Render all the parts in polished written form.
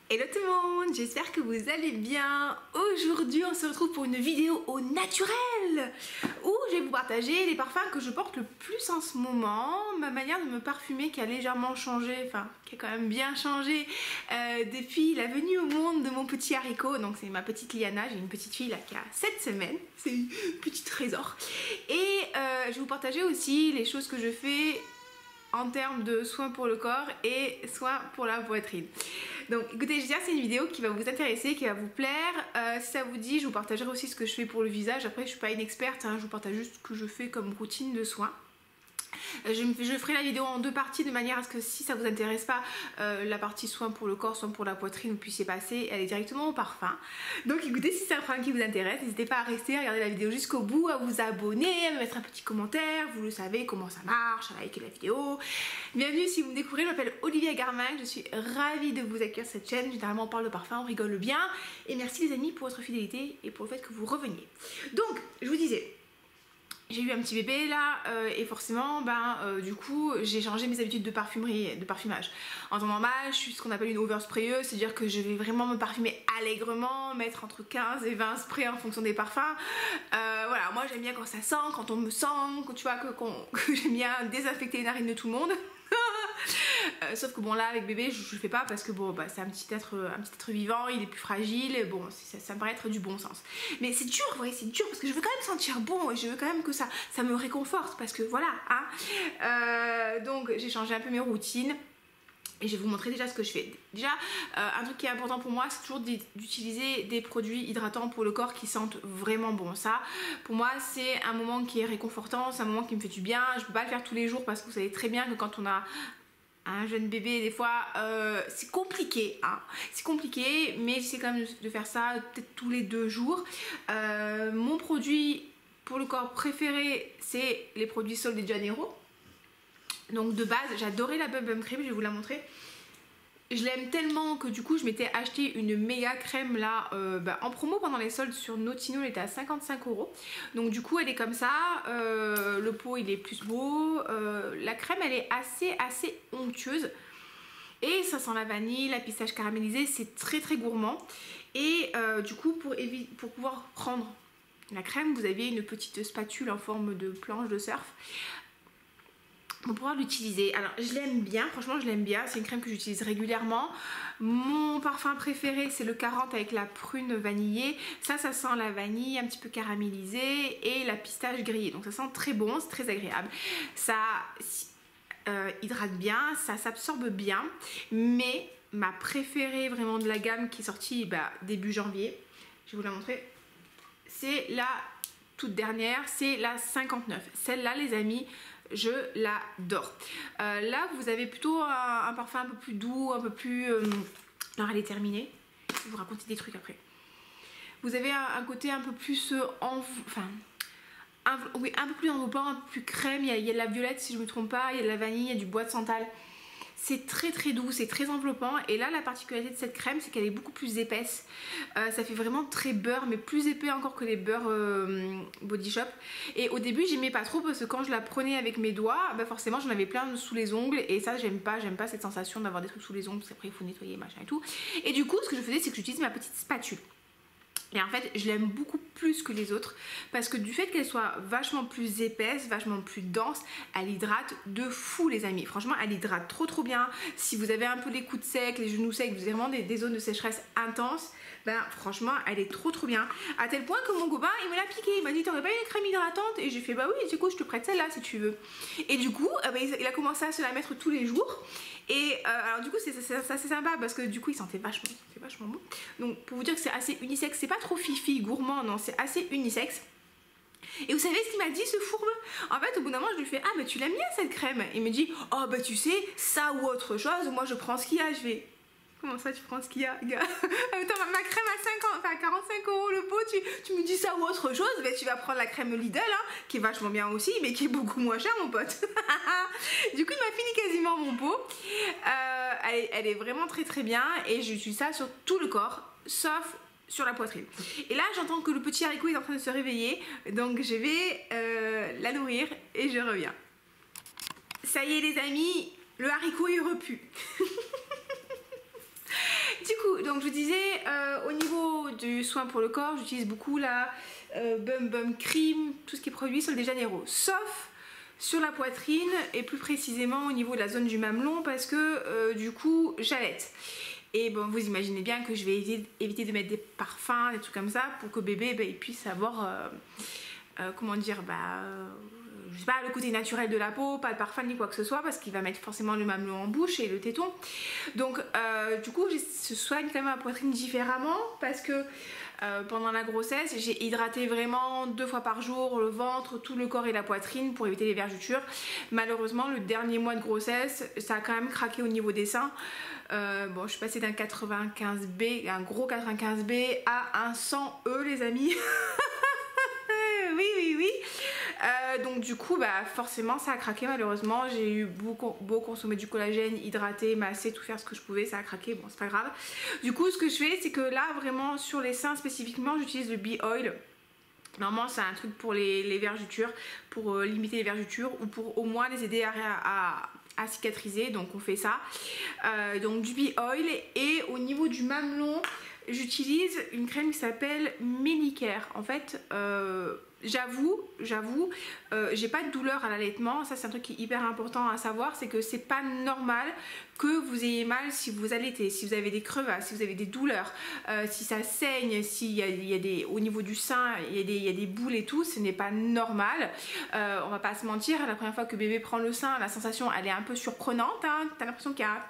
Hello tout le monde, j'espère que vous allez bien. Aujourd'hui on se retrouve pour une vidéo au naturel où je vais vous partager les parfums que je porte le plus en ce moment, ma manière de me parfumer qui a légèrement changé, enfin qui a quand même bien changé depuis la venue au monde de mon petit haricot. Donc c'est ma petite Liana, j'ai une petite fille là qui a 7 semaines, c'est une petite trésor. Et je vais vous partager aussi les choses que je fais en termes de soins pour le corps et soins pour la poitrine. Donc écoutez, j'espère que c'est une vidéo qui va vous intéresser, qui va vous plaire. Si ça vous dit, je vous partagerai aussi ce que je fais pour le visage. Après, je suis pas une experte, hein, je vous partage juste ce que je fais comme routine de soins. Je ferai la vidéo en deux parties de manière à ce que si ça vous intéresse pas la partie soin pour le corps, soin pour la poitrine, vous puissiez passer, elle est directement au parfum. Donc écoutez, si c'est un parfum qui vous intéresse, n'hésitez pas à rester, à regarder la vidéo jusqu'au bout, à vous abonner, à me mettre un petit commentaire, vous le savez comment ça marche, à liker la vidéo. Bienvenue si vous me découvrez, je m'appelle Olivia Garmin, je suis ravie de vous accueillir sur cette chaîne. Généralement on parle de parfum, on rigole bien, et merci les amis pour votre fidélité et pour le fait que vous reveniez. Donc je vous disais, j'ai eu un petit bébé là et forcément du coup j'ai changé mes habitudes de parfumerie, de parfumage. En temps normal je suis ce qu'on appelle une oversprayeuse, c'est à dire que je vais vraiment me parfumer allègrement, mettre entre 15 et 20 sprays en fonction des parfums. Voilà, moi j'aime bien quand ça sent, quand on me sent, quand tu vois que j'aime bien désinfecter les narines de tout le monde. Sauf que bon là avec bébé je le fais pas parce que bon c'est un petit être vivant, il est plus fragile, et bon ça me paraît être du bon sens. Mais c'est dur, ouais, c'est dur parce que je veux quand même sentir bon et je veux quand même que ça me réconforte parce que voilà hein. Donc j'ai changé un peu mes routines. Et je vais vous montrer déjà ce que je fais. Déjà, un truc qui est important pour moi, c'est toujours d'utiliser des produits hydratants pour le corps qui sentent vraiment bon. Ça, pour moi, c'est un moment qui est réconfortant, c'est un moment qui me fait du bien. Je ne peux pas le faire tous les jours parce que vous savez très bien que quand on a un jeune bébé, des fois, c'est compliqué. Hein. C'est compliqué, mais j'essaie quand même de faire ça peut-être tous les 2 jours. Mon produit pour le corps préféré, c'est les produits Sol de Janeiro. Donc de base j'adorais la Bum Bum Cream, je vais vous la montrer. Je l'aime tellement que du coup je m'étais acheté une méga crème là en promo pendant les soldes sur Notino, elle était à 55 €. Donc du coup elle est comme ça, le pot il est plus beau, la crème elle est assez onctueuse. Et ça sent la vanille, la pistache caramélisée, c'est très gourmand. Et du coup pour pouvoir prendre la crème, vous avez une petite spatule en forme de planche de surf pour pouvoir l'utiliser. Alors je l'aime bien, franchement je l'aime bien, c'est une crème que j'utilise régulièrement. Mon parfum préféré c'est le 40 avec la prune vanillée. Ça sent la vanille un petit peu caramélisée et la pistache grillée, donc ça sent très bon, c'est très agréable. Ça hydrate bien, ça s'absorbe bien. Mais ma préférée vraiment de la gamme qui est sortie début janvier, je vais vous la montrer, c'est la toute dernière, c'est la 59. Celle-là les amis, je l'adore. Là vous avez plutôt un parfum un peu plus doux, un peu plus... Alors elle est terminée, je vais vous raconter des trucs après. Vous avez un côté un peu plus un peu plus enveloppant, un peu plus crème, il y a de la violette si je ne me trompe pas, il y a de la vanille, il y a du bois de santal. C'est très doux, c'est très enveloppant. Et là la particularité de cette crème c'est qu'elle est beaucoup plus épaisse. Ça fait vraiment très beurre, mais plus épais encore que les beurres Body Shop. Et au début j'aimais pas trop parce que quand je la prenais avec mes doigts, forcément j'en avais plein sous les ongles. Et ça j'aime pas cette sensation d'avoir des trucs sous les ongles parce qu'après il faut nettoyer machin et tout. Et du coup ce que je faisais c'est que j'utilise ma petite spatule. Et en fait je l'aime beaucoup plus que les autres parce que du fait qu'elle soit vachement plus épaisse, vachement plus dense, elle hydrate de fou les amis. Franchement elle hydrate trop bien. Si vous avez un peu les coudes secs, les genoux secs, vous avez vraiment des zones de sécheresse intenses, franchement elle est trop bien. À tel point que mon copain il me l'a piqué, il m'a dit t'aurais pas une crème hydratante? Et j'ai fait bah oui, du coup je te prête celle-là si tu veux. Et du coup il a commencé à se la mettre tous les jours. Et alors du coup c'est sympa parce que du coup il sentait vachement bon. Donc pour vous dire que c'est assez unisexe, c'est pas trop fifi, gourmand, non, c'est assez unisexe. Et vous savez ce qu'il m'a dit ce fourbe? En fait au bout d'un moment je lui fais ah tu l'aimes bien cette crème? Il me dit oh tu sais ça ou autre chose, moi je prends ce qu'il y a. Je vais comment ça tu prends ce qu'il y a gars? Attends, ma crème à 45 € le pot, tu me dis ça ou autre chose? Tu vas prendre la crème Lidl hein, qui est vachement bien aussi mais qui est beaucoup moins chère mon pote. Du coup il m'a fini quasiment mon pot. Elle est vraiment très bien et j'utilise ça sur tout le corps sauf sur la poitrine. Et là j'entends que le petit haricot est en train de se réveiller, donc je vais la nourrir et je reviens. Ça y est les amis, le haricot est repu. Du coup donc je vous disais, au niveau du soin pour le corps, j'utilise beaucoup la Bum Bum Cream, tout ce qui est produit Sol de Janeiro, sauf sur la poitrine et plus précisément au niveau de la zone du mamelon parce que du coup j'allaite. Et bon, vous imaginez bien que je vais éviter de mettre des parfums, des trucs comme ça pour que bébé il puisse avoir, comment dire, je sais pas, le côté naturel de la peau, pas de parfum ni quoi que ce soit parce qu'il va mettre forcément le mamelon en bouche et le téton. Donc du coup je soigne quand même ma poitrine différemment parce que pendant la grossesse j'ai hydraté vraiment 2 fois par jour le ventre, tout le corps et la poitrine pour éviter les vergetures. Malheureusement le dernier mois de grossesse ça a quand même craqué au niveau des seins. Bon, je suis passée d'un 95B, un gros 95B à un 100E les amis. Oui. Donc du coup forcément ça a craqué malheureusement. J'ai eu beau consommer du collagène, hydrater, masser, tout faire ce que je pouvais, ça a craqué, bon c'est pas grave. Du coup ce que je fais c'est que là vraiment sur les seins spécifiquement j'utilise le Bee Oil. Normalement c'est un truc pour les vergetures, pour limiter les vergetures ou pour au moins les aider à cicatriser, donc on fait ça. Donc du Bee Oil et au niveau du mamelon j'utilise une crème qui s'appelle Medicare. En fait j'avoue, j'ai pas de douleur à l'allaitement, ça c'est un truc qui est hyper important à savoir, c'est que c'est pas normal que vous ayez mal si vous allaitez, si vous avez des crevasses, si vous avez des douleurs, si ça saigne, s'il y a des, au niveau du sein, il y a des boules et tout, ce n'est pas normal. On va pas se mentir, la première fois que bébé prend le sein, la sensation elle est un peu surprenante, hein. T'as l'impression qu'il y a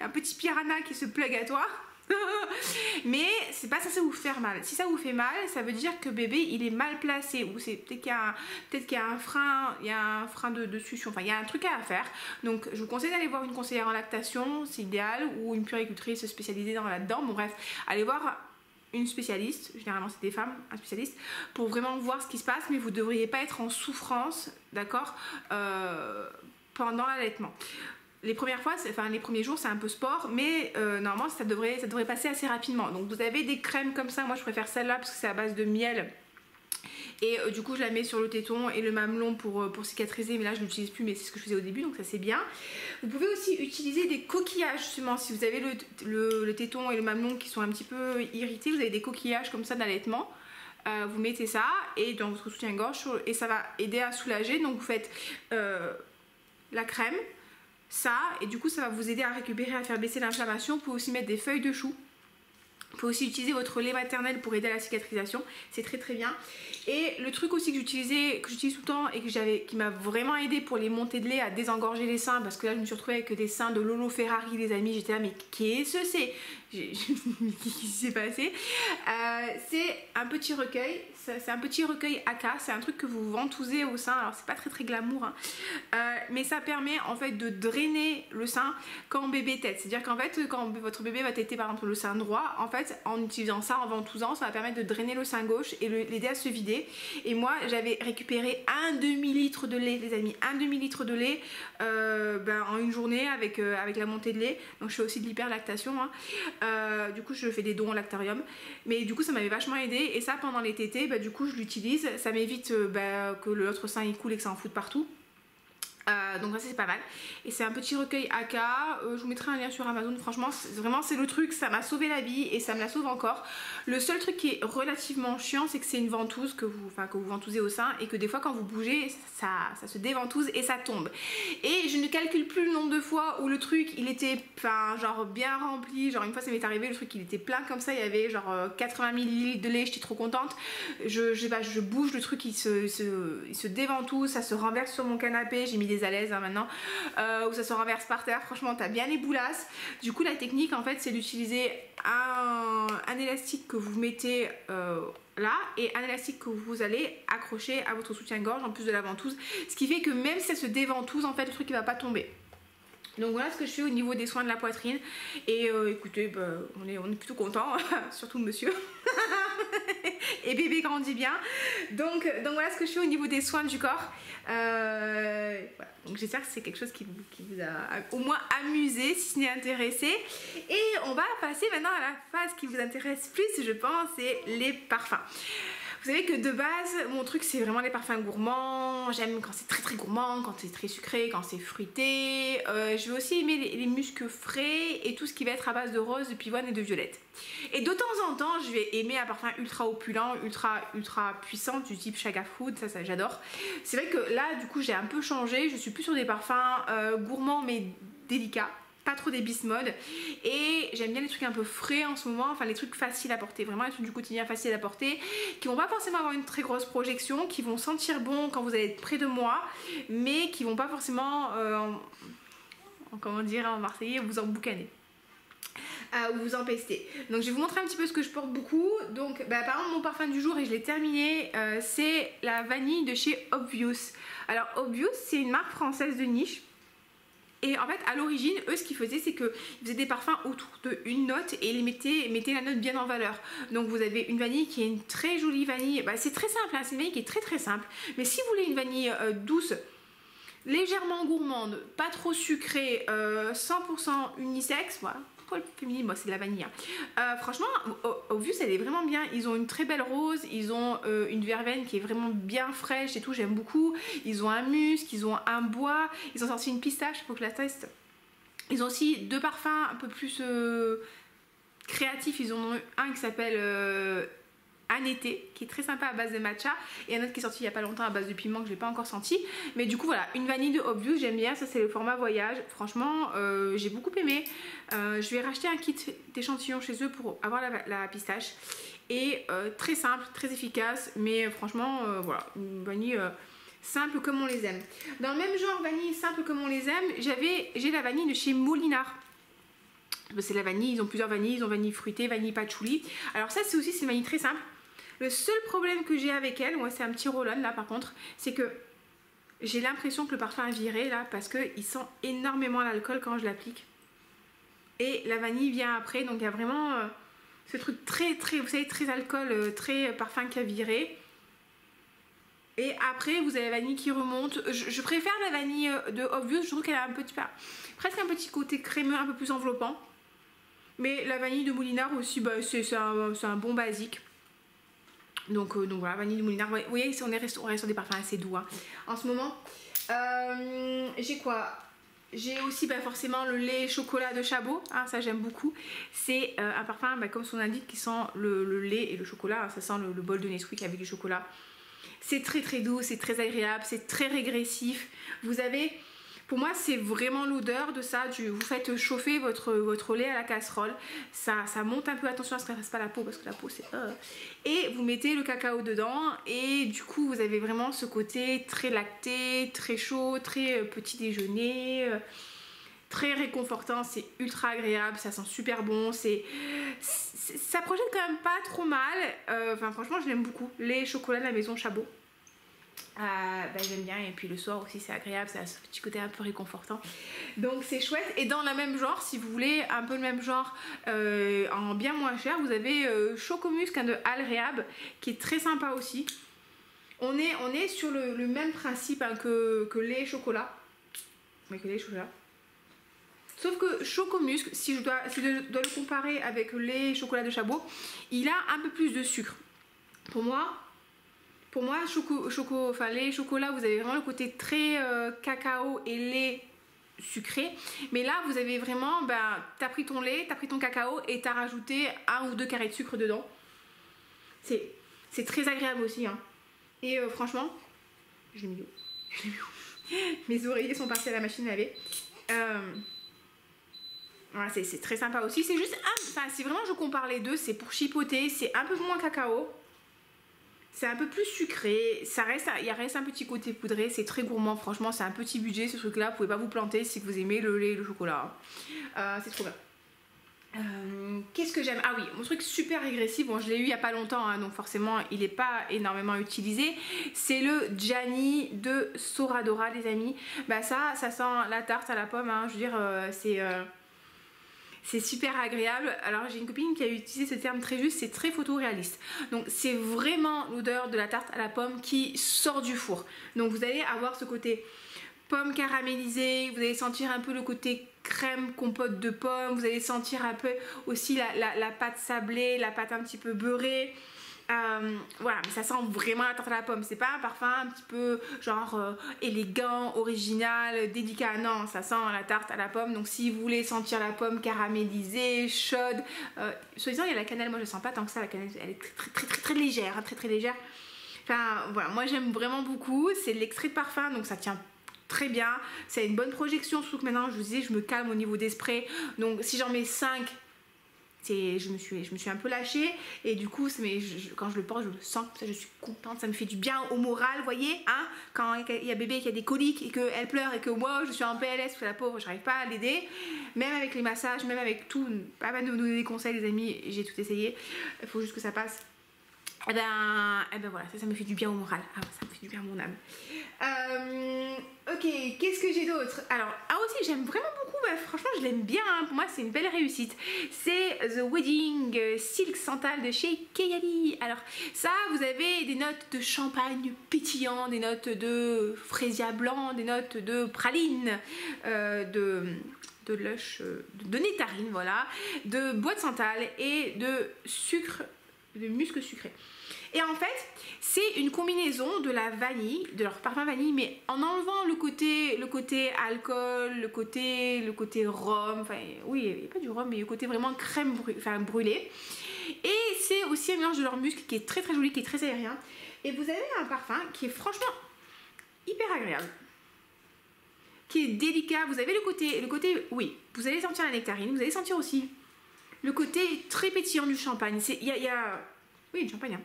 un petit piranha qui se plug à toi. Mais c'est pas censé vous faire mal. Si ça vous fait mal, ça veut dire que bébé il est mal placé ou c'est peut-être qu'il y a un frein, de succion, enfin il y a un truc à faire. Donc je vous conseille d'aller voir une conseillère en lactation, c'est idéal, ou une puéricultrice spécialisée là-dedans. Bon bref, allez voir une spécialiste, généralement c'est des femmes, un spécialiste, pour vraiment voir ce qui se passe, mais vous devriez pas être en souffrance, d'accord, pendant l'allaitement. Les premières fois, enfin les premiers jours c'est un peu sport, mais normalement ça devrait passer assez rapidement. Donc vous avez des crèmes comme ça, moi je préfère celle-là parce que c'est à base de miel. Et du coup je la mets sur le téton et le mamelon pour cicatriser, mais là je ne l'utilise plus, mais c'est ce que je faisais au début, donc ça c'est bien. Vous pouvez aussi utiliser des coquillages justement, si vous avez le téton et le mamelon qui sont un petit peu irrités, vous avez des coquillages comme ça d'allaitement. Vous mettez ça et dans votre soutien-gorge et ça va aider à soulager. Donc vous faites la crème, ça, et du coup ça va vous aider à récupérer, à faire baisser l'inflammation. Vous pouvez aussi mettre des feuilles de chou. Vous pouvez aussi utiliser votre lait maternel pour aider à la cicatrisation, c'est très très bien. Et le truc aussi que j'utilise tout le temps et qui m'a vraiment aidé pour les montées de lait à désengorger les seins, parce que là je me suis retrouvée avec des seins de Lolo Ferrari les amis, j'étais là mais qu'est-ce que c'est? Qu'est-ce qui s'est passé? C'est un petit recueil, c'est un petit recueil AK, c'est un truc que vous ventousez au sein, alors c'est pas très très glamour hein. Mais ça permet en fait de drainer le sein quand bébé tète, c'est à dire qu'en fait quand votre bébé va téter par exemple le sein droit, en fait en utilisant ça, en ventousant, ça va permettre de drainer le sein gauche et l'aider à se vider. Et moi j'avais récupéré un demi-litre de lait les amis, un demi-litre de lait en une journée avec la montée de lait. Donc je fais aussi de l'hyperlactation hein. Du coup je fais des dons au lactarium, mais du coup ça m'avait vachement aidé. Et ça pendant les tétés, du coup je l'utilise, ça m'évite que l'autre sein il coule et que ça en foute partout. Donc ça c'est pas mal, et c'est un petit recueil AK, je vous mettrai un lien sur Amazon. Franchement vraiment c'est le truc, ça m'a sauvé la vie et ça me la sauve encore. Le seul truc qui est relativement chiant, c'est que c'est une ventouse que vous ventousez au sein, et que des fois quand vous bougez ça se déventouse et ça tombe. Et je ne calcule plus le nombre de fois où le truc il était genre bien rempli, genre une fois ça m'est arrivé, le truc il était plein comme ça, il y avait genre 80 ml de lait, j'étais trop contente, je bouge, le truc il se déventouse, ça se renverse sur mon canapé, j'ai mis des à l'aise hein, maintenant, où ça se renverse par terre, franchement t'as bien les boulasses. Du coup la technique en fait c'est d'utiliser un élastique que vous mettez là, et un élastique que vous allez accrocher à votre soutien-gorge en plus de la ventouse, ce qui fait que même si ça se déventouse en fait le truc il va pas tomber. Donc voilà ce que je fais au niveau des soins de la poitrine. Et écoutez, on est plutôt content, surtout monsieur. Et bébé grandit bien. Donc voilà ce que je fais au niveau des soins du corps. Voilà. Donc j'espère que c'est quelque chose qui vous a au moins amusé, si ce n'est intéressé. Et on va passer maintenant à la phase qui vous intéresse plus, je pense, c'est les parfums. Vous savez que de base, mon truc c'est vraiment les parfums gourmands. J'aime quand c'est très gourmand, quand c'est très sucré, quand c'est fruité. Je vais aussi aimer les muscs frais et tout ce qui va être à base de rose, de pivoine et de violette. Et de temps en temps, je vais aimer un parfum ultra opulent, ultra puissant du type Chaga Food, ça j'adore. C'est vrai que là, du coup, j'ai un peu changé. Je suis plus sur des parfums gourmands mais délicats. Pas trop des bismodes, et j'aime bien les trucs un peu frais en ce moment, enfin les trucs faciles à porter, vraiment les trucs du quotidien faciles à porter, qui vont pas forcément avoir une très grosse projection, qui vont sentir bon quand vous allez être près de moi, mais qui vont pas forcément comment dire en marseillais, vous emboucaner. Ou vous empester. Donc je vais vous montrer un petit peu ce que je porte beaucoup. Donc par exemple mon parfum du jour, et je l'ai terminé, c'est la vanille de chez Obvious. Alors Obvious, c'est une marque française de niche. Et en fait, à l'origine, eux, ce qu'ils faisaient, c'est qu'ils faisaient des parfums autour d'une note et ils mettaient la note bien en valeur. Donc, vous avez une vanille qui est une très jolie vanille. C'est très simple, hein, c'est une vanille qui est très simple. Mais si vous voulez une vanille douce, légèrement gourmande, pas trop sucrée, 100% unisexe, voilà. Le féminin, moi c'est de la vanille. Franchement, Obvious, elle est vraiment bien. Ils ont une très belle rose, ils ont une verveine qui est vraiment bien fraîche et tout, j'aime beaucoup. Ils ont un musc, ils ont un bois, ils ont sorti une pistache, il faut que je la teste. Ils ont aussi deux parfums un peu plus créatifs. Ils en ont un qui s'appelle un été, qui est très sympa à base de matcha, et un autre qui est sorti il y a pas longtemps à base de piment que je n'ai pas encore senti. Mais du coup voilà, une vanille de Obvious, j'aime bien, ça c'est le format voyage. Franchement j'ai beaucoup aimé. Je vais racheter un kit d'échantillons chez eux pour avoir la pistache, et très simple, très efficace, mais franchement voilà, une vanille simple comme on les aime. Dans le même genre vanille simple comme on les aime, j'ai la vanille de chez Molinard. C'est la vanille, ils ont plusieurs vanilles, ils ont vanille fruitée, vanille patchouli. Alors ça c'est une vanille très simple. Le seul problème que j'ai avec elle, moi c'est un petit roll-on là par contre, c'est que j'ai l'impression que le parfum a viré là, parce qu'il sent énormément l'alcool quand je l'applique. Et la vanille vient après, donc il y a vraiment ce truc très, vous savez, très alcool, très parfum qui a viré. Et après vous avez la vanille qui remonte. Je préfère la vanille de Obvious, je trouve qu'elle a presque un petit côté crémeux, un peu plus enveloppant. Mais la vanille de Molinard aussi, c'est un bon basique. Donc voilà, vanille de Molinard. Vous voyez, on reste sur des parfums assez doux hein, en ce moment. J'ai quoi? J'ai aussi forcément le lait chocolat de Chabot, hein, ça j'aime beaucoup. C'est un parfum comme son indique qui sent le lait et le chocolat, hein, ça sent le bol de Nesquik avec du chocolat. C'est très doux, c'est très agréable, c'est très régressif. Vous avez, pour moi c'est vraiment l'odeur de ça, vous faites chauffer votre lait à la casserole, ça monte un peu, attention à ce que ça ne fasse pas la peau parce que la peau c'est... Et vous mettez le cacao dedans et du coup vous avez vraiment ce côté très lacté, très chaud, très petit déjeuner, très réconfortant, c'est ultra agréable, ça sent super bon, ça projette quand même pas trop mal, franchement je l'aime beaucoup, les chocolats de la maison Chabot. J'aime bien, et puis le soir aussi c'est agréable, ça a ce petit côté un peu réconfortant, donc c'est chouette. Et dans le même genre, si vous voulez un peu le même genre en bien moins cher, vous avez Chocomusc de Al Rehab qui est très sympa aussi. On est sur le même principe hein, que les chocolats, sauf que Chocomusc, si je dois le comparer avec les chocolats de Chabot, il a un peu plus de sucre. Pour moi, les chocolats, vous avez vraiment le côté très cacao et lait sucré. Mais là, vous avez vraiment, t'as pris ton lait, t'as pris ton cacao et t'as rajouté 1 ou 2 carrés de sucre dedans. C'est très agréable aussi. Hein. Et franchement, je l'ai mis où? Mes oreillers sont partis à la machine à laver. Voilà, c'est très sympa aussi. C'est juste, si vraiment je compare les deux, c'est pour chipoter, c'est un peu moins cacao. C'est un peu plus sucré, il reste un petit côté poudré, c'est très gourmand, franchement c'est un petit budget ce truc là, vous pouvez pas vous planter si vous aimez le lait et le chocolat, c'est trop bien. Qu'est-ce que j'aime? Ah oui, mon truc super régressif, bon je l'ai eu il y a pas longtemps hein, donc forcément il n'est pas énormément utilisé, c'est le Gianni de Soradora les amis. Ça sent la tarte à la pomme, hein, je veux dire c'est super agréable. Alors j'ai une copine qui a utilisé ce terme très juste, c'est très photoréaliste. Donc c'est vraiment l'odeur de la tarte à la pomme qui sort du four. Donc vous allez avoir ce côté pomme caramélisée, vous allez sentir un peu le côté crème compote de pommes, vous allez sentir un peu aussi la pâte sablée, la pâte un petit peu beurrée. Voilà, mais ça sent vraiment la tarte à la pomme. C'est pas un parfum un petit peu genre élégant, original, délicat. Non, ça sent la tarte à la pomme. Donc si vous voulez sentir la pomme caramélisée, chaude, soi-disant il y a la cannelle. Moi je sens pas tant que ça. La cannelle, elle est très légère, hein, très légère. Enfin voilà, moi j'aime vraiment beaucoup. C'est de l'extrait de parfum, donc ça tient très bien. C'est une bonne projection, surtout que maintenant je vous disais, je me calme au niveau des sprays. Donc si j'en mets 5, je me suis un peu lâchée et du coup quand je le porte je le sens, ça, je suis contente, ça me fait du bien au moral, vous voyez, hein, quand il y a bébé qui a des coliques et qu'elle pleure et que moi je suis en PLS parce que la pauvre j'arrive pas à l'aider, même avec les massages, même avec tout, pas de nous donner des conseils les amis, j'ai tout essayé, il faut juste que ça passe. Et ben voilà, ça me fait du bien au moral. Ah, ça me fait du bien à mon âme. Ok, qu'est-ce que j'ai d'autre? Alors, aussi j'aime vraiment beaucoup, franchement je l'aime bien, hein. Pour moi c'est une belle réussite. C'est The Wedding Silk Santal de chez Kayali. Alors ça, vous avez des notes de champagne pétillant, des notes de frésia blanc, des notes de praline, de lush, de nectarine, voilà, de bois de santal et de sucre, de musc sucré. Et en fait, c'est une combinaison de la vanille, de leur parfum vanille, mais en enlevant le côté alcool, le côté rhum, enfin oui, il n'y a pas du rhum, mais le côté vraiment crème brûlée. Et c'est aussi un mélange de leur musc qui est très joli, qui est très aérien. Et vous avez un parfum qui est franchement hyper agréable, qui est délicat. Vous avez le côté, oui, vous allez sentir la nectarine, vous allez sentir aussi le côté très pétillant du champagne. Oui, du champagne, hein.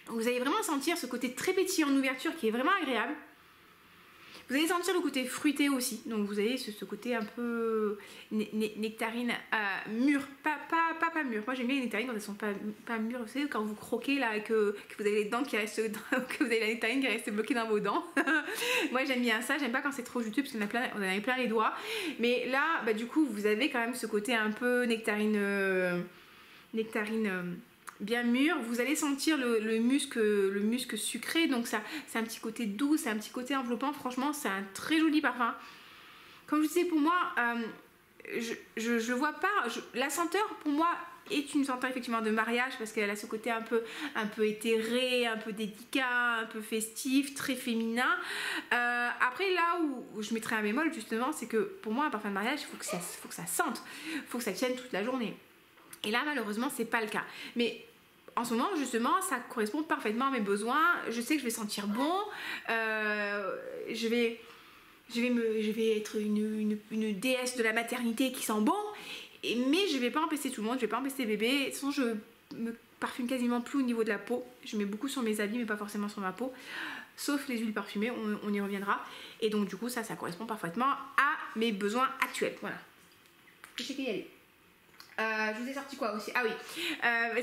Vous allez vraiment sentir ce côté très pétillant en ouverture qui est vraiment agréable. Vous allez sentir le côté fruité aussi. Donc vous avez ce côté un peu nectarine mûre. Pas mûre. Moi j'aime bien les nectarines quand elles sont pas mûres. Vous savez, quand vous croquez là et que vous avez les dents qui restent que vous avez la nectarine qui reste bloquée dans vos dents. Moi j'aime bien ça. J'aime pas quand c'est trop juteux parce qu'on en a plein les doigts. Mais là, du coup, vous avez quand même ce côté un peu nectarine bien mûr. Vous allez sentir le musc sucré, donc ça c'est un petit côté doux, c'est un petit côté enveloppant. Franchement c'est un très joli parfum. Comme je disais, pour moi je vois pas, la senteur pour moi est une senteur effectivement de mariage parce qu'elle a ce côté un peu éthéré, un peu délicat, un peu festif, très féminin. Après là où je mettrais un bémol justement, c'est que pour moi un parfum de mariage, il faut que ça sente, il faut que ça tienne toute la journée. Et là malheureusement c'est pas le cas. Mais en ce moment justement ça correspond parfaitement à mes besoins. Je sais que je vais sentir bon, je vais être une déesse de la maternité qui sent bon, mais je vais pas empêcher tout le monde, je vais pas empêcher bébé. De toute façon je me parfume quasiment plus au niveau de la peau. Je mets beaucoup sur mes habits mais pas forcément sur ma peau, sauf les huiles parfumées, on y reviendra. Et donc du coup ça correspond parfaitement à mes besoins actuels. Voilà, je sais qu'il y aller. Je vous ai sorti quoi aussi? Ah oui,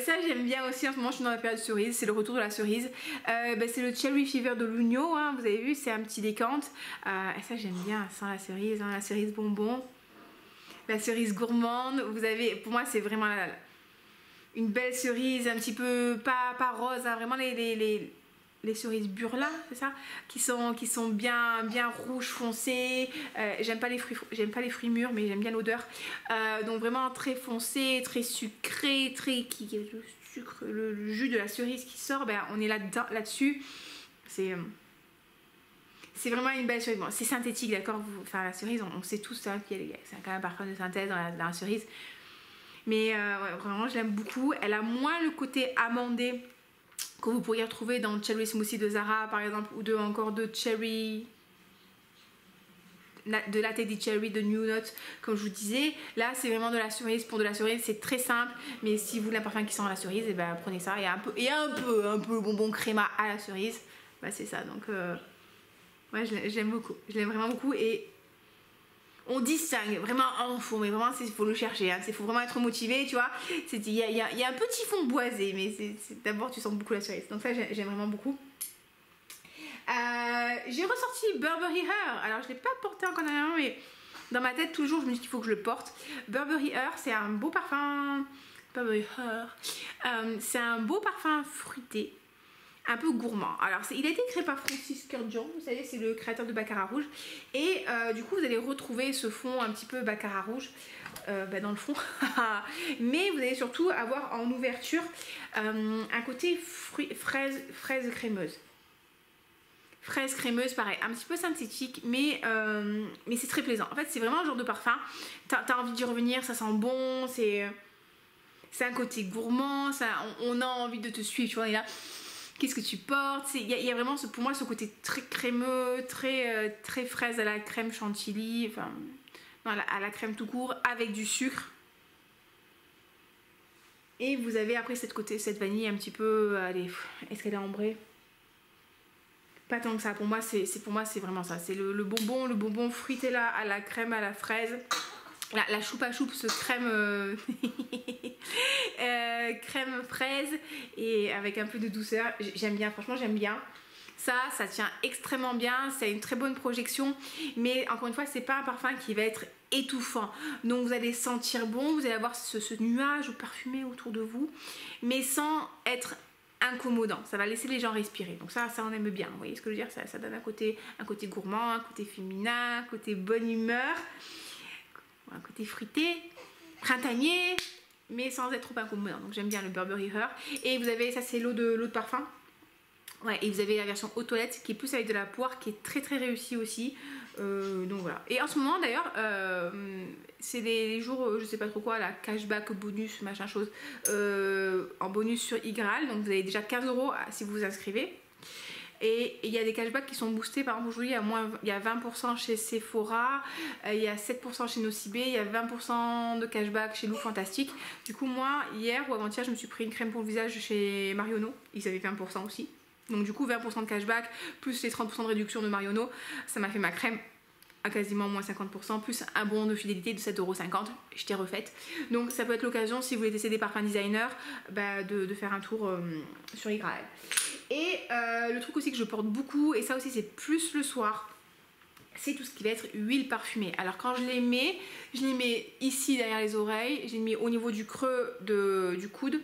ça j'aime bien aussi. En ce moment je suis dans la période cerise, c'est le retour de la cerise. C'est le Cherry Fever de Luño, hein, vous avez vu, c'est un petit décante. Et ça j'aime bien, ça sent la cerise, hein, la cerise bonbon, la cerise gourmande. Vous avez, pour moi c'est vraiment une belle cerise, un petit peu pas rose, hein, vraiment les cerises Burla, c'est ça, qui sont bien rouges foncées. J'aime pas les fruits mûrs, mais j'aime bien l'odeur. Donc vraiment très foncé, très sucré, le sucre, le jus de la cerise qui sort, on est là-dessus. C'est vraiment une belle cerise. Bon, c'est synthétique, d'accord. Enfin la cerise, on sait tous ça, c'est quand même un parfum de synthèse dans la cerise. Mais ouais, vraiment je l'aime beaucoup. Elle a moins le côté amandé que vous pourriez retrouver dans Cherry Smoothie de Zara par exemple, ou encore de Cherry, de Latte di Cherry de New Note, comme je vous disais. Là c'est vraiment de la cerise pour de la cerise, c'est très simple. Mais si vous voulez un parfum qui sent la cerise, et prenez ça. Il y a un peu le bonbon créma à la cerise, c'est ça. Donc ouais, j'aime beaucoup, je l'aime vraiment beaucoup. Et on distingue vraiment en fond, mais vraiment il faut le chercher, hein. Il faut vraiment être motivé, tu vois. Il y a un petit fond boisé, mais d'abord tu sens beaucoup la cerise, donc ça j'aime vraiment beaucoup. J'ai ressorti Burberry Her. Alors je ne l'ai pas porté encore dernièrement, mais dans ma tête toujours je me dis qu'il faut que je le porte. Burberry Her, c'est un beau parfum. Burberry Her, c'est un beau parfum fruité. un peu gourmand. Alors il a été créé par Francis Kurkdjian, vous savez, c'est le créateur de Baccarat rouge, et du coup vous allez retrouver ce fond un petit peu Baccarat rouge dans le fond, mais vous allez surtout avoir en ouverture un côté fraise crémeuse. Fraise crémeuse, pareil, un petit peu synthétique, mais c'est très plaisant. En fait, c'est vraiment un genre de parfum, t'as envie d'y revenir, ça sent bon, c'est un côté gourmand, on a envie de te suivre, tu vois, on est là, qu'est-ce que tu portes? Il y a vraiment, pour moi, ce côté très crémeux, très fraise à la crème chantilly, enfin, non, à la crème tout court, avec du sucre. Et vous avez après cette vanille un petit peu, allez, est-ce qu'elle est ambrée? Pas tant que ça, pour moi c'est vraiment ça, c'est le bonbon fruité là, à la crème, à la fraise. La choupa choupe, ce crème crème fraise et avec un peu de douceur, j'aime bien, franchement j'aime bien. Ça tient extrêmement bien, ça a une très bonne projection, mais encore une fois c'est pas un parfum qui va être étouffant, donc vous allez sentir bon, vous allez avoir ce nuage parfumé autour de vous, mais sans être incommodant, ça va laisser les gens respirer, donc ça on aime bien, vous voyez ce que je veux dire, ça donne un côté gourmand, un côté féminin, un côté bonne humeur, un côté fruité, printanier, mais sans être trop incommodant, donc j'aime bien le Burberry Her. Et vous avez, ça c'est l'eau de parfum. Ouais, et vous avez la version aux toilettes qui est plus avec de la poire, qui est très réussie aussi. Donc voilà. Et en ce moment d'ailleurs, c'est les jours, je sais pas trop quoi, la cashback bonus, machin chose, en bonus sur Igral. Donc vous avez déjà 15 € si vous vous inscrivez. Et il y a des cashbacks qui sont boostés. Par exemple aujourd'hui il y a 20% chez Sephora, il y a 7% chez Nocibé, il y a 20% de cashback chez Lou Fantastique. Du coup moi hier ou avant-hier je me suis pris une crème pour le visage chez Marionneau, ils avaient 20% aussi. Donc du coup 20% de cashback plus les 30% de réduction de Marionneau, ça m'a fait ma crème à quasiment moins 50%, plus un bon de fidélité de 7,50 €, je t'ai refaite. Donc ça peut être l'occasion, si vous voulez tester des parfums designer, de faire un tour sur Igrael. Et le truc aussi que je porte beaucoup, et ça aussi c'est plus le soir, c'est tout ce qui va être huile parfumée. Alors quand je les mets ici derrière les oreilles, je les mets au niveau du creux du coude,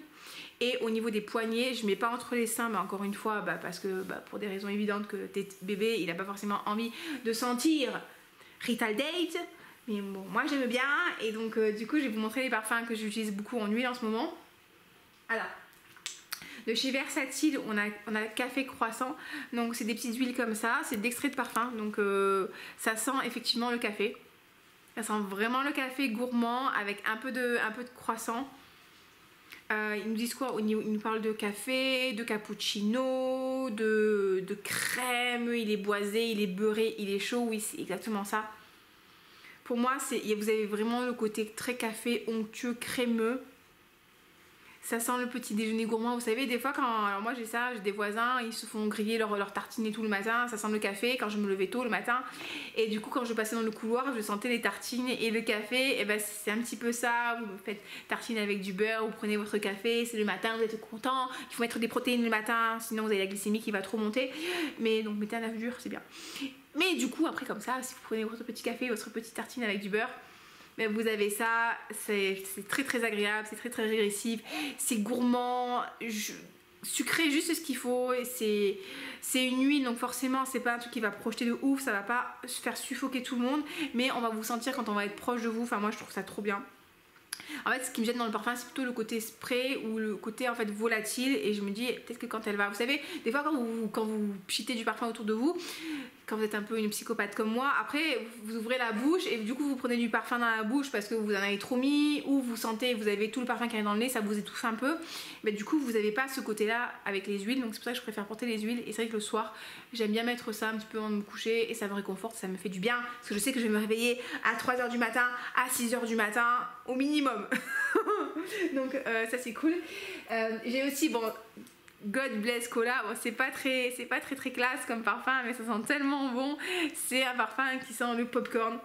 et au niveau des poignets, je mets pas entre les seins, mais encore une fois, parce que pour des raisons évidentes que t'es bébé, il a pas forcément envie de sentir Rital Date, mais bon, moi j'aime bien, et donc du coup je vais vous montrer les parfums que j'utilise beaucoup en huile en ce moment. Alors, de chez Versatile, on a café croissant, donc c'est des petites huiles comme ça, c'est de l'extrait de parfum, donc ça sent effectivement le café. Ça sent vraiment le café gourmand avec un peu de croissant. Ils nous disent quoi? Ils nous parlent de café, de cappuccino, de crème, il est boisé, il est beurré, il est chaud, oui c'est exactement ça. Pour moi, vous avez vraiment le côté très café, onctueux, crémeux. Ça sent le petit déjeuner gourmand, vous savez, des fois alors moi j'ai ça, j'ai des voisins, ils se font griller leur tartine et tout le matin, ça sent le café quand je me levais tôt le matin, et du coup quand je passais dans le couloir, je sentais les tartines et le café, et c'est un petit peu ça, vous faites tartine avec du beurre, vous prenez votre café, c'est le matin, vous êtes content, il faut mettre des protéines le matin, sinon vous avez la glycémie qui va trop monter, mais donc mettez un œuf dur, c'est bien. Mais du coup après comme ça, si vous prenez votre petit café, votre petite tartine avec du beurre, mais vous avez ça, c'est très agréable, c'est très régressif, c'est gourmand, sucré juste ce qu'il faut, et c'est une huile, donc forcément c'est pas un truc qui va projeter de ouf, ça va pas faire suffoquer tout le monde, mais on va vous sentir quand on va être proche de vous, enfin moi je trouve ça trop bien. En fait ce qui me gêne dans le parfum c'est plutôt le côté spray ou le côté en fait volatile, et je me dis peut-être que quand elle va, vous savez des fois quand vous pchitez du parfum autour de vous, quand vous êtes un peu une psychopathe comme moi, après vous ouvrez la bouche et du coup vous prenez du parfum dans la bouche parce que vous en avez trop mis, ou vous sentez, vous avez tout le parfum qui arrive dans le nez, ça vous étouffe un peu, mais du coup vous n'avez pas ce côté là avec les huiles, donc c'est pour ça que je préfère porter les huiles. Et c'est vrai que le soir j'aime bien mettre ça un petit peu avant de me coucher, et ça me réconforte, ça me fait du bien, parce que je sais que je vais me réveiller à 3 h du matin, à 6 h du matin au minimum. Donc ça c'est cool. J'ai aussi, bon, God Bless Cola, bon, c'est pas très classe comme parfum, mais ça sent tellement bon. C'est un parfum qui sent le popcorn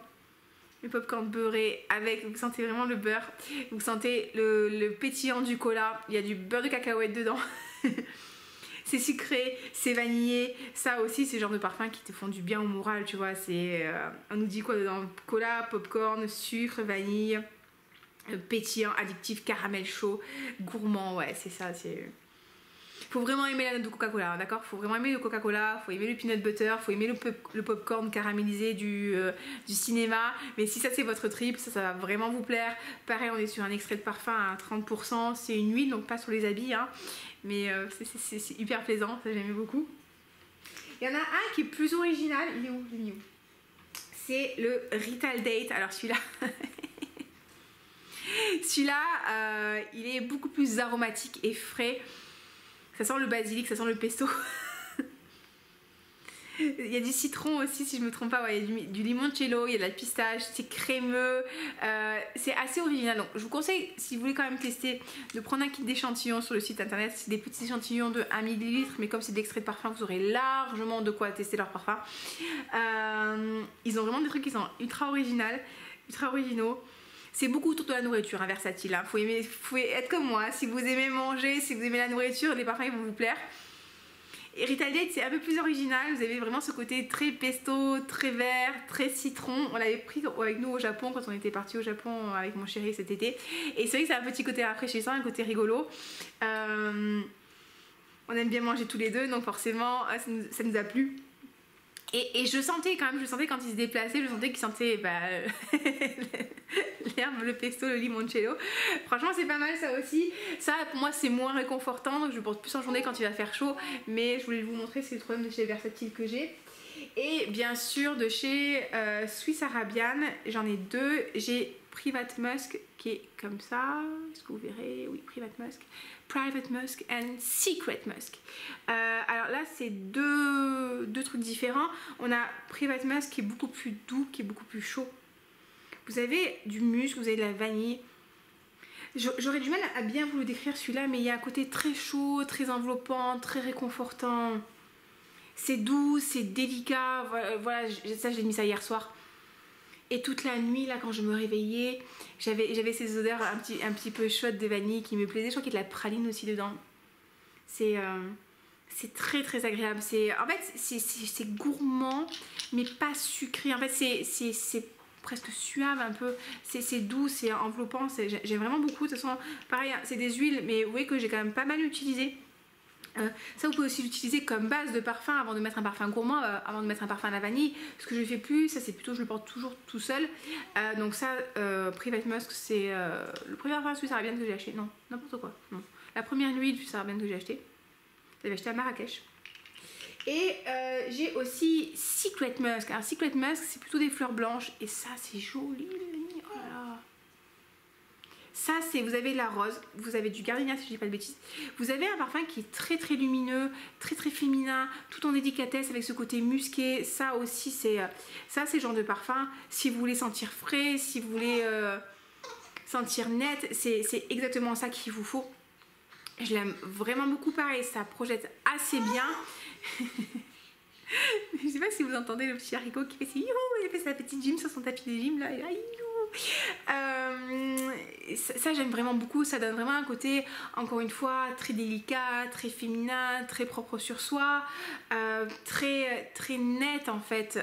beurré, avec, vous sentez vraiment le beurre, vous sentez le pétillant du cola, il y a du beurre de cacahuète dedans. C'est sucré, c'est vanillé, ça aussi c'est le genre de parfum qui te font du bien au moral, tu vois. On nous dit quoi dedans? Cola, popcorn, sucre, vanille, pétillant, addictif, caramel chaud, gourmand, ouais c'est ça, c'est... Faut vraiment aimer la note de Coca-Cola, d'accord? Faut vraiment aimer le Coca-Cola, faut aimer le peanut butter, faut aimer le popcorn caramélisé du cinéma. Mais si ça c'est votre trip, ça va vraiment vous plaire. Pareil, on est sur un extrait de parfum à 30%, c'est une huile, donc pas sur les habits, hein. Mais c'est hyper plaisant, ça j'aimais beaucoup. Il y en a un qui est plus original, il est où? Il est où? C'est le Rital Date. Alors celui-là... celui-là, il est beaucoup plus aromatique et frais. Ça sent le basilic, ça sent le pesto. Il y a du citron aussi, si je me trompe pas. Ouais, il y a du limoncello, il y a de la pistache, c'est crémeux. C'est assez original. Donc, je vous conseille, si vous voulez quand même tester, de prendre un kit d'échantillons sur le site internet. C'est des petits échantillons de 1 ml, mais comme c'est de l'extrait de parfum, vous aurez largement de quoi tester leur parfum. Ils ont vraiment des trucs qui sont ultra originaux. C'est beaucoup autour de la nourriture, hein, versatile. Hein. Faut être comme moi. Si vous aimez manger, si vous aimez la nourriture, les parfums ils vont vous plaire. Et Rital Date, c'est un peu plus original. Vous avez vraiment ce côté très pesto, très vert, très citron. On l'avait pris avec nous au Japon quand on était parti au Japon avec mon chéri cet été. Et c'est vrai que c'est un petit côté rafraîchissant, un côté rigolo. On aime bien manger tous les deux, donc forcément, ça nous a plu. Et je sentais quand même, quand il se déplaçait, je sentais qu'il sentait l'herbe, le pesto, le limoncello. Franchement c'est pas mal ça aussi. Ça pour moi c'est moins réconfortant, donc je le porte plus en journée quand il va faire chaud. Mais je voulais vous montrer, c'est le troisième de chez Versatile que j'ai. Et bien sûr de chez Swiss Arabian, j'en ai deux. J'ai Private Musk qui est comme ça, est-ce que vous verrez? Oui, Private Musk and Secret Musk. Alors là c'est deux trucs différents. On a Private Musk qui est beaucoup plus doux, qui est beaucoup plus chaud. Vous avez du musc, vous avez de la vanille. J'aurais du mal à bien vous le décrire celui-là, mais il y a un côté très chaud, très enveloppant, très réconfortant. C'est doux, c'est délicat. Voilà, ça j'ai mis ça hier soir. Et toute la nuit, là, quand je me réveillais, j'avais ces odeurs un petit peu chaudes de vanille qui me plaisaient. Je crois qu'il y a de la praline aussi dedans. C'est très très agréable. En fait, c'est gourmand, mais pas sucré. En fait, c'est presque suave un peu. C'est doux, c'est enveloppant. J'aime vraiment beaucoup. De toute façon, pareil, c'est des huiles, mais vous voyez que j'ai quand même pas mal utilisé. Ça vous pouvez aussi l'utiliser comme base de parfum avant de mettre un parfum gourmand, avant de mettre un parfum à la vanille. Ce que je fais plus, ça c'est plutôt je le porte toujours tout seul. Donc ça, Private Musk, c'est le premier parfum Suisse Arabian que j'ai acheté. Non, n'importe quoi. Non. La première huile Suisse Arabian que j'ai acheté. Je l'avais acheté à Marrakech. Et j'ai aussi Secret Musk. Alors Secret Musk, c'est plutôt des fleurs blanches et ça c'est joli. Oh là là. Ça c'est, vous avez de la rose, vous avez du gardenia si je dis pas de bêtises. Vous avez un parfum qui est très très lumineux, très très féminin, tout en délicatesse avec ce côté musqué. Ça aussi c'est le genre de parfum. Si vous voulez sentir frais, si vous voulez sentir net, c'est exactement ça qu'il vous faut. Je l'aime vraiment beaucoup, pareil, ça projette assez bien. Je sais pas si vous entendez le petit haricot qui fait ses youhou, il a fait sa petite gym sur son tapis de gym là, et là ça j'aime vraiment beaucoup, ça donne vraiment un côté encore une fois très délicat, très féminin, très propre sur soi, très net en fait.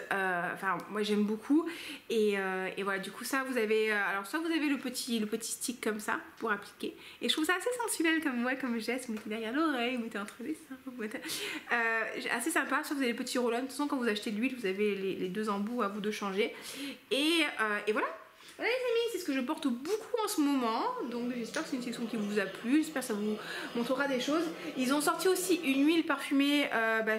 Enfin moi j'aime beaucoup et voilà, du coup ça vous avez alors soit vous avez le petit stick comme ça pour appliquer et je trouve ça assez sensuel comme geste. Vous mettez derrière l'oreille, vous mettez entre les seins, vous mettez assez sympa. Soit vous avez les petits roll-on, de toute façon quand vous achetez de l'huile vous avez les deux embouts à vous de changer et voilà. Voilà les amis, c'est ce que je porte beaucoup en ce moment, donc j'espère que c'est une section qui vous a plu, j'espère que ça vous montrera des choses. Ils ont sorti aussi une huile parfumée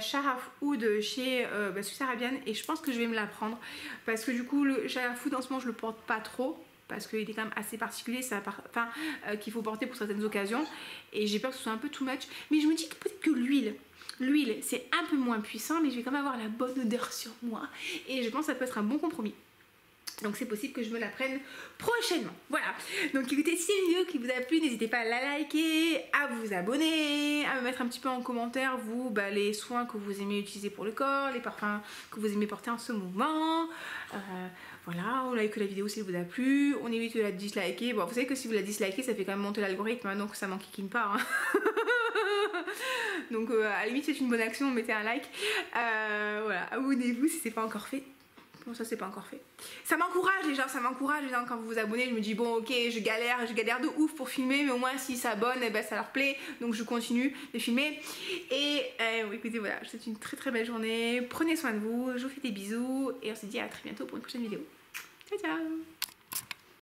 Sharaf Oud chez Swiss Arabian et je pense que je vais me la prendre parce que du coup le Sharaf Oud en ce moment je le porte pas trop parce qu'il est quand même assez particulier, c'est un parfum qu'il faut porter pour certaines occasions et j'ai peur que ce soit un peu too much, mais je me dis que peut-être que l'huile c'est un peu moins puissant mais je vais quand même avoir la bonne odeur sur moi et je pense que ça peut être un bon compromis. Donc c'est possible que je me la prenne prochainement. Voilà. Donc écoutez, si cette vidéo qui vous a plu, n'hésitez pas à la liker, à vous abonner, à me mettre un petit peu en commentaire vous les soins que vous aimez utiliser pour le corps, les parfums que vous aimez porter en ce moment. Voilà, on like la vidéo si elle vous a plu, on évite de la disliker. Bon, vous savez que si vous la dislikez, ça fait quand même monter l'algorithme, hein, donc ça m'enquiquine pas. Hein. Donc à la limite c'est une bonne action, mettez un like. Voilà, abonnez-vous si c'est pas encore fait. Bon, ça c'est pas encore fait. Ça m'encourage les gens, quand vous vous abonnez. Je me dis bon ok, je galère de ouf pour filmer, mais au moins s'ils s'abonnent, eh ben, ça leur plaît. Donc je continue de filmer. Et écoutez, voilà, je vous souhaite une très très belle journée. Prenez soin de vous, je vous fais des bisous et on se dit à très bientôt pour une prochaine vidéo. Ciao ciao.